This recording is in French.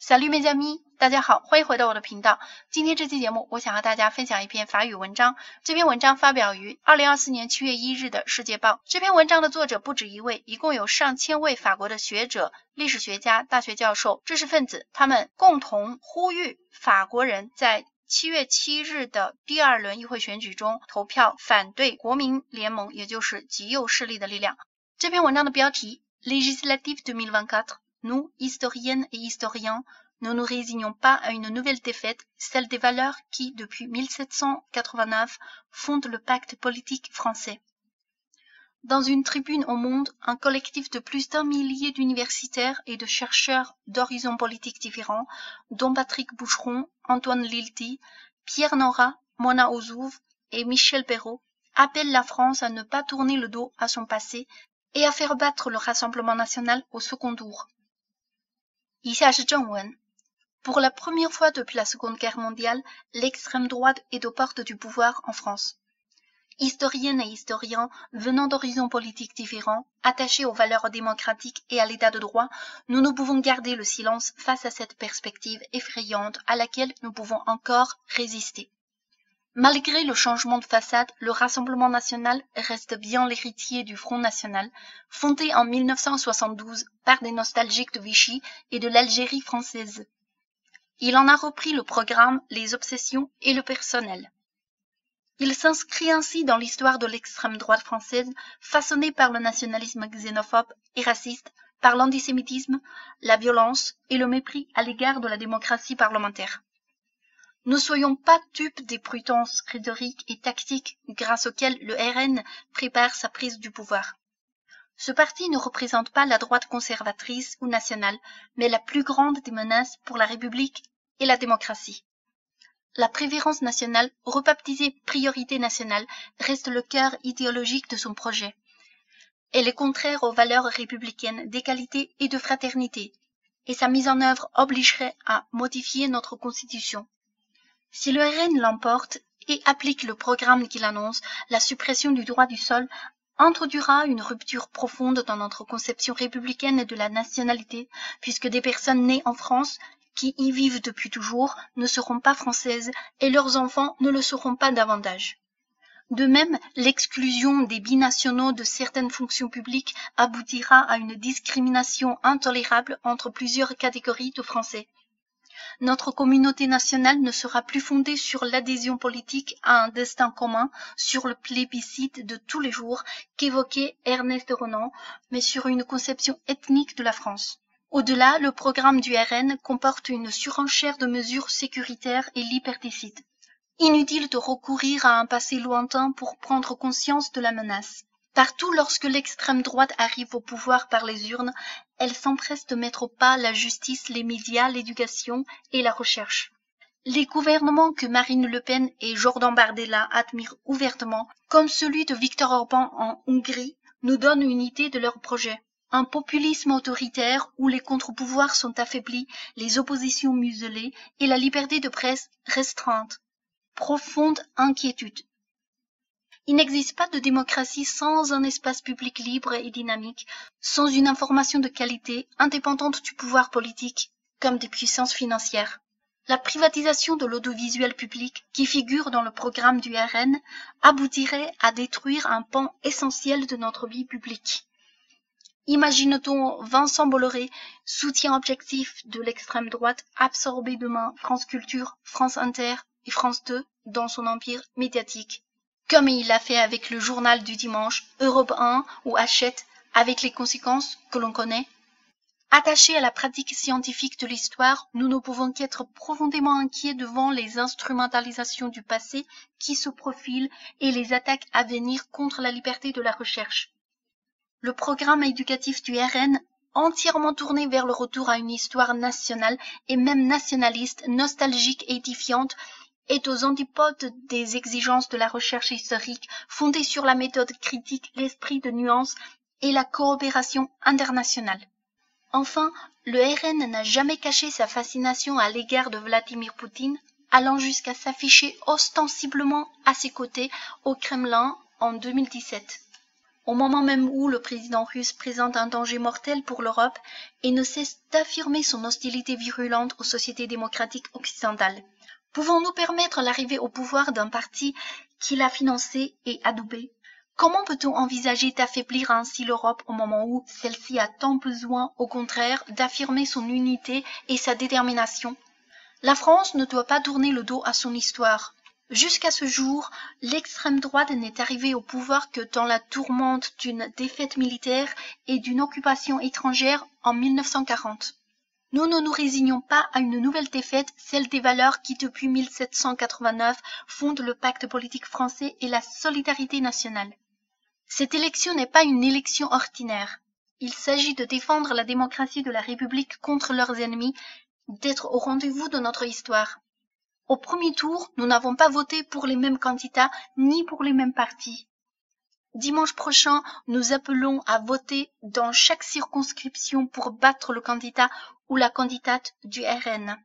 Salut mes amis，大家好，欢迎回到我的频道。今天这期节目，我想和大家分享一篇法语文章。这篇文章发表于2024年7月1日的《世界报》。这篇文章的作者不止一位，一共有上千位法国的学者、历史学家、大学教授、知识分子，他们共同呼吁法国人在7月7日的第二轮议会选举中投票反对国民联盟，也就是极右势力的力量。这篇文章的标题 Législative 2024。Nous, historiennes et historiens, ne nous résignons pas à une nouvelle défaite, celle des valeurs qui, depuis 1789, fondent le pacte politique français. Dans une tribune au Monde, un collectif de plus d'un millier d'universitaires et de chercheurs d'horizons politiques différents, dont Patrick Boucheron, Antoine Lilti, Pierre Nora, Mona Ozouf et Michel Perrault, appellent la France à ne pas tourner le dos à son passé et à faire battre le Rassemblement national au second tour. 以下是正文。Pour la première fois depuis la Seconde Guerre mondiale, l'extrême droite est aux portes du pouvoir en France. Historiennes et historiens venant d'horizons politiques différents, attachés aux valeurs démocratiques et à l'état de droit, nous ne pouvons garder le silence face à cette perspective effrayante à laquelle nous pouvons encore résister. Malgré le changement de façade, le Rassemblement national reste bien l'héritier du Front national, fondé en 1972 par des nostalgiques de Vichy et de l'Algérie française. Il en a repris le programme, les obsessions et le personnel. Il s'inscrit ainsi dans l'histoire de l'extrême droite française, façonnée par le nationalisme xénophobe et raciste, par l'antisémitisme, la violence et le mépris à l'égard de la démocratie parlementaire. Ne soyons pas dupes des prudences rhétoriques et tactiques grâce auxquelles le RN prépare sa prise du pouvoir. Ce parti ne représente pas la droite conservatrice ou nationale, mais la plus grande des menaces pour la République et la démocratie. La préférence nationale, rebaptisée priorité nationale, reste le cœur idéologique de son projet. Elle est contraire aux valeurs républicaines d'égalité et de fraternité, et sa mise en œuvre obligerait à modifier notre constitution. Si le RN l'emporte et applique le programme qu'il annonce, la suppression du droit du sol introduira une rupture profonde dans notre conception républicaine de la nationalité, puisque des personnes nées en France, qui y vivent depuis toujours, ne seront pas françaises et leurs enfants ne le seront pas davantage. De même, l'exclusion des binationaux de certaines fonctions publiques aboutira à une discrimination intolérable entre plusieurs catégories de Français. Notre communauté nationale ne sera plus fondée sur l'adhésion politique à un destin commun, sur le plébiscite de tous les jours qu'évoquait Ernest Renan, mais sur une conception ethnique de la France. Au-delà, le programme du RN comporte une surenchère de mesures sécuritaires et liberticides. Inutile de recourir à un passé lointain pour prendre conscience de la menace. Partout lorsque l'extrême droite arrive au pouvoir par les urnes, elle s'empresse de mettre au pas la justice, les médias, l'éducation et la recherche. Les gouvernements que Marine Le Pen et Jordan Bardella admirent ouvertement, comme celui de Viktor Orban en Hongrie, nous donnent une idée de leur projet. Un populisme autoritaire où les contre-pouvoirs sont affaiblis, les oppositions muselées et la liberté de presse restreinte. Profonde inquiétude. Il n'existe pas de démocratie sans un espace public libre et dynamique, sans une information de qualité, indépendante du pouvoir politique, comme des puissances financières. La privatisation de l'audiovisuel public, qui figure dans le programme du RN, aboutirait à détruire un pan essentiel de notre vie publique. Imagine-t-on Vincent Bolloré, soutien objectif de l'extrême droite, absorber demain France Culture, France Inter et France 2 dans son empire médiatique, comme il l'a fait avec le journal du dimanche, Europe 1 ou Hachette, avec les conséquences que l'on connaît. Attachés à la pratique scientifique de l'histoire, nous ne pouvons qu'être profondément inquiets devant les instrumentalisations du passé qui se profilent et les attaques à venir contre la liberté de la recherche. Le programme éducatif du RN, entièrement tourné vers le retour à une histoire nationale et même nationaliste, nostalgique et édifiante, est aux antipodes des exigences de la recherche historique, fondée sur la méthode critique, l'esprit de nuance et la coopération internationale. Enfin, le RN n'a jamais caché sa fascination à l'égard de Vladimir Poutine, allant jusqu'à s'afficher ostensiblement à ses côtés au Kremlin en 2017. au moment même où le président russe présente un danger mortel pour l'Europe et ne cesse d'affirmer son hostilité virulente aux sociétés démocratiques occidentales. Pouvons-nous permettre l'arrivée au pouvoir d'un parti qu'il a financé et adoubé? Comment peut-on envisager d'affaiblir ainsi l'Europe au moment où celle-ci a tant besoin, au contraire, d'affirmer son unité et sa détermination? La France ne doit pas tourner le dos à son histoire. Jusqu'à ce jour, l'extrême droite n'est arrivée au pouvoir que dans la tourmente d'une défaite militaire et d'une occupation étrangère en 1940. Nous ne nous résignons pas à une nouvelle défaite, celle des valeurs qui depuis 1789 fondent le pacte politique français et la solidarité nationale. Cette élection n'est pas une élection ordinaire. Il s'agit de défendre la démocratie de la République contre leurs ennemis, d'être au rendez-vous de notre histoire. Au premier tour, nous n'avons pas voté pour les mêmes candidats ni pour les mêmes partis. Dimanche prochain, nous appelons à voter dans chaque circonscription pour battre le candidat ou la candidate du RN.